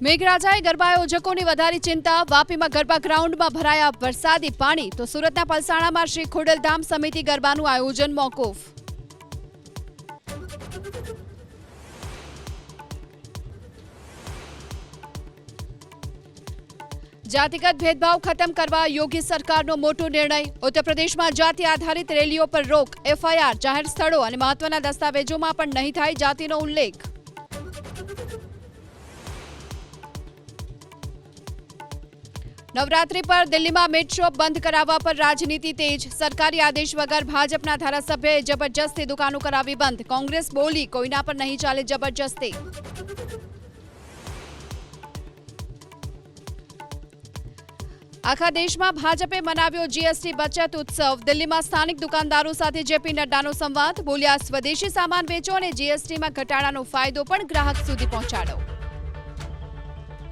મેઘરાજાએ ગરબા આયોજકોની વધારી ચિંતા। વાપીમાં ગરબા ગ્રાઉન્ડમાં ભરાયા વરસાદી પાણી, તો સુરતના પલસાણામાં શ્રી ખોડલધામ સમિતિ ગરબાનું આયોજન મોકૂફ। જાતિગત ભેદભાવ ખતમ કરવા યોગી સરકારનો મોટો નિર્ણય। ઉત્તર પ્રદેશમાં જાતિ આધારિત રેલીઓ પર રોક, એફઆઈઆર, જાહેર સ્થળો અને મહત્વના દસ્તાવેજોમાં પણ નહીં થાય જાતિનો ઉલ્લેખ। નવરાત્રી પર દિલ્હીમાં મીટ શોપ બંધ કરાવવા પર રાજનીતિ તેજ। સરકારી આદેશ વગર ભાજપના ધારાસભ્યએ જબરજસ્તી દુકાનો કરાવી બંધ। કોંગ્રેસ બોલી, કોઈના પર નહીં ચાલે જબરજસ્તી। આખા દેશમાં ભાજપે મનાવ્યો જીએસટી બચત ઉત્સવ। દિલ્હીમાં સ્થાનિક દુકાનદારો સાથે જેપી નડ્ડાનો સંવાદ। બોલ્યા, સ્વદેશી સામાન વેચો અને જીએસટીમાં ઘટાડાનો ફાયદો પણ ગ્રાહક સુધી પહોંચાડો।